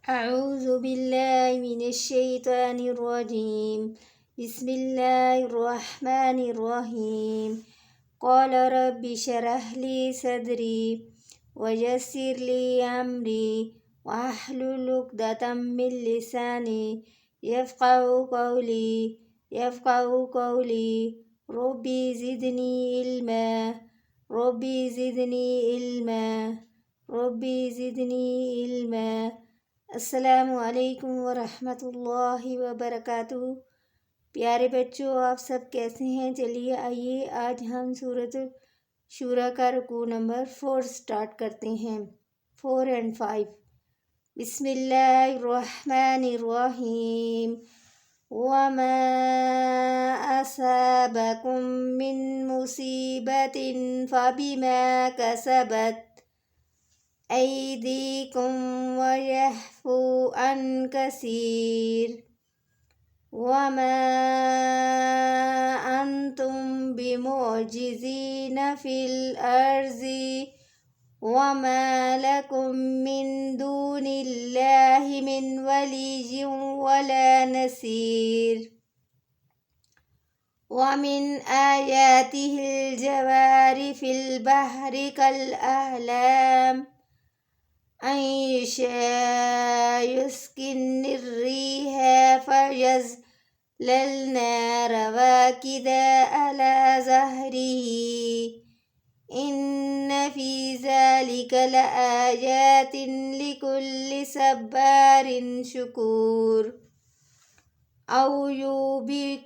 أعوذ بالله من الشيطان الرجيم. بسم الله الرحمن الرحيم. قال رب اشرح لي صدري ويسر لي أمري واحلل عقدة من لساني يفقهوا قولي ربي زدني علما ربي زدني علما ربي زدني علما अस्सलामुअलैकुम वरहमतुल्लाहि वबरकातुहू। प्यारे बच्चों, आप सब कैसे हैं? चलिए आइए आज हम सूरत शूरा का रुकू नंबर 4 स्टार्ट करते हैं। 4 and 5। बिस्मिल्लाहिर्रहमानिर्रहीम। वमा असाबकुम मिन मुसीबतिन फबिमा कसबत أيديكم ويعفو عن كثير وما أنتم بمعجزين في الأرض وما لكم من دون الله من ولي ولا نصير ومن آياته الجوار في البحر كالأعلام أن يشاء يسكن الريح فيظللنا رواكد على ظهره إن في ذلك لآيات لكل صبار شكور أو يوبقهن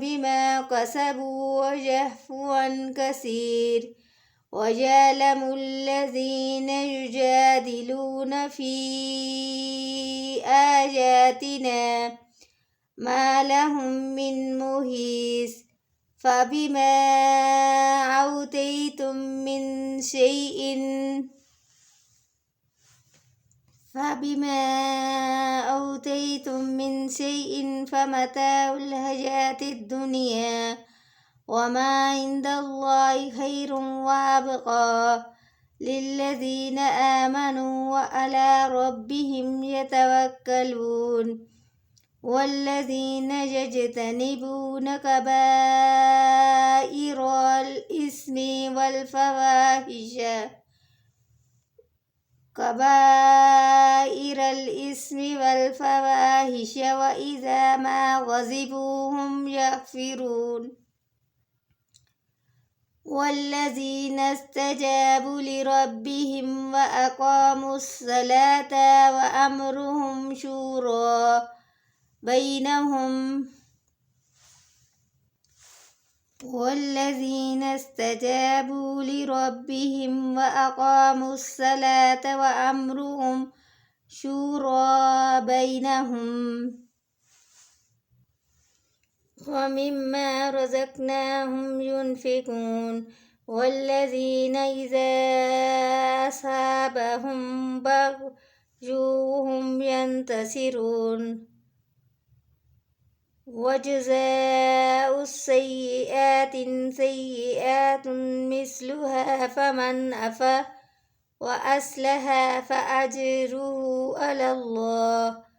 بما كسبوا ويعفو عن كثير ويعلم الذين يجادلون في آياتنا ما لهم من محيص فبما أوتيتم من شيء فمتاع الحياة الدنيا وما عند الله خير وأبقى للذين آمنوا وعلى ربهم يتوكلون والذين يجتنبون كبائر الإثم والفواحش وإذا ما غضبوا هم يغفرون والذين استجابوا لربهم وأقاموا الصلاة وأمرهم شورى بينهم والذين استجابوا لربهم وأقاموا الصلاة وأمرهم شورى بينهم ومما رزقناهم ينفقون والذين إذا أصابهم بغي هم ينتصرون وجزاء السيئات سيئات مثلها فمن عفا وأصلح فأجره على الله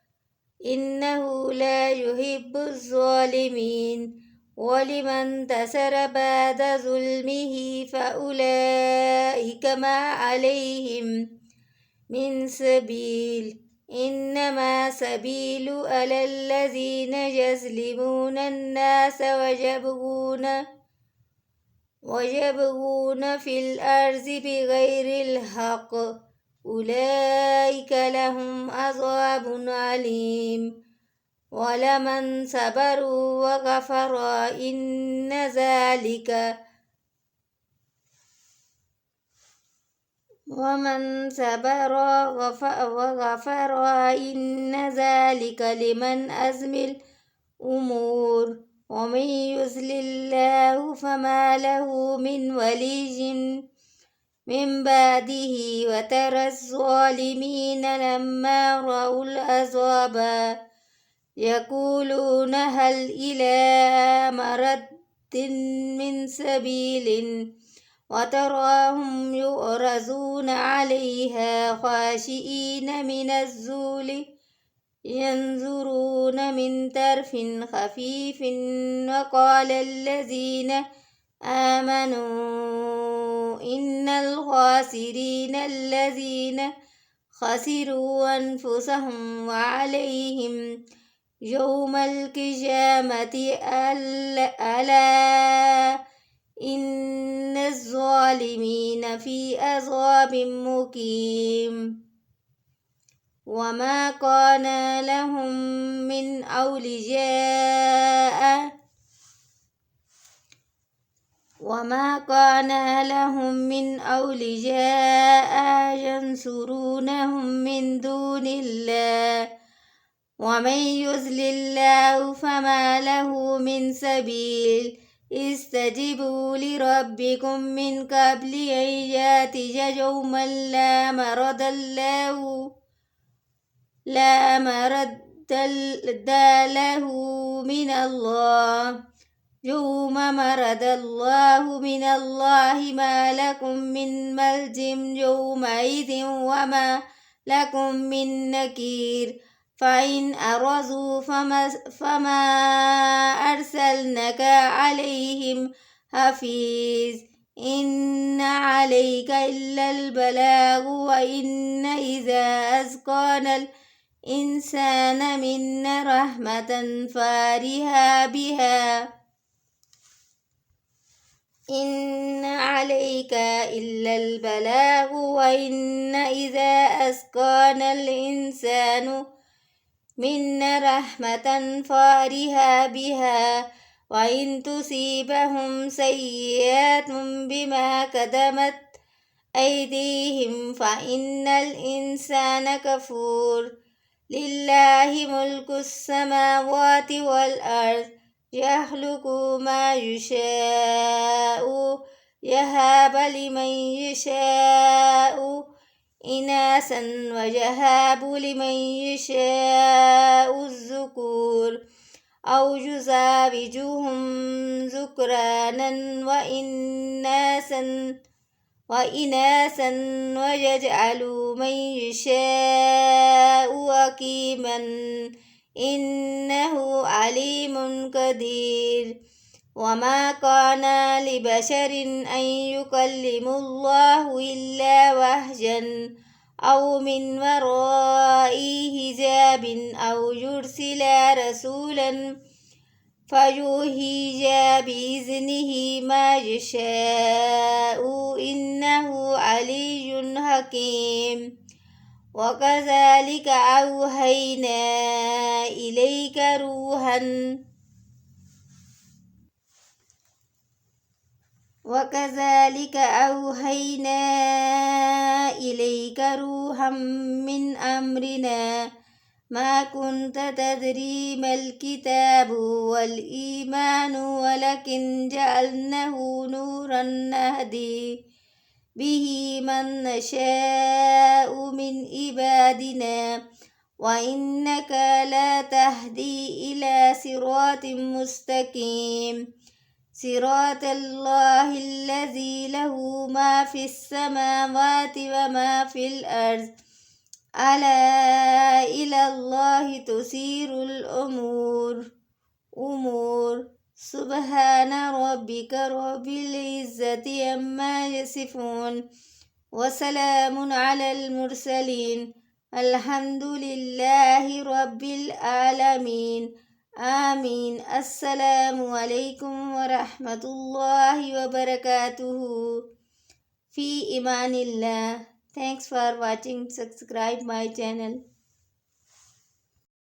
إنه لا يحب الظالمين ولمن انتصر بعد ظلمه فأولئك ما عليهم من سبيل إنما سبيل على الذين يظلمون الناس ويبغون في الأرض بغير الحق أولئك لهم عذاب عليم ولمن صبر وغفر إن ذلك لمن أزم الأمور ومن يضلل الله فما له من ولي من بعده وترى الظالمين لما رأوا العذاب يقولون هل إلى مرد من سبيل وتراهم يعرضون عليها خاشئين من الذل ينظرون من طرف خفيف وقال الذين آمنوا إن الخاسرين الذين خسروا أنفسهم وعليهم يوم القيامة ألا إن الظالمين في عذاب مقيم وما كان لهم من أولياء ينصرونهم من دون الله ومن يضلل الله فما له من سبيل استجيبوا لربكم من قبل أن يأتي يوما لا مرد له من الله يوم مرد الله من الله ما لكم من ملجم يومئذ وما لكم من نكير فإن أرضوا فما أرسلناك عليهم حفيظ إن عليك إلا البلاغ وإن إذا أذقنا الإنسان منا رحمة فرح بها إن عليك إلا البلاغ وإن إذا أذقنا الإنسان منا رحمة فرح بها وإن تصيبهم سيئات بما قدمت أيديهم فإن الإنسان كفور لله ملك السماوات والأرض يخلق ما يشاء يهب لمن يشاء إناثا ويهب لمن يشاء الذكور أو يزوجهم ذكرانا وإناثا ويجعل من يشاء عقيما إنه عليم قدير وما كان لبشر أن يكلم الله إلا وحيا أو من وراء حجاب أو يرسل رسولا فيوحي بإذنه ما يشاء إنه علي حكيم وكذلك أوحينا إليك روحا من أمرنا ما كنت تدري ما الكتاب والإيمان ولكن جعلناه نورا نهدي به من نشاء من عبادنا وإنك لا تهدي إلى صراط مستقيم صراط الله الذي له ما في السماوات وما في الأرض ألا إلى الله تسير الأمور سبحان ربك رب العزة عما يصفون وسلام على المرسلين الحمد لله رب العالمين آمين. السلام عليكم ورحمة الله وبركاته. في إمان الله. Thanks for watching. Subscribe my channel.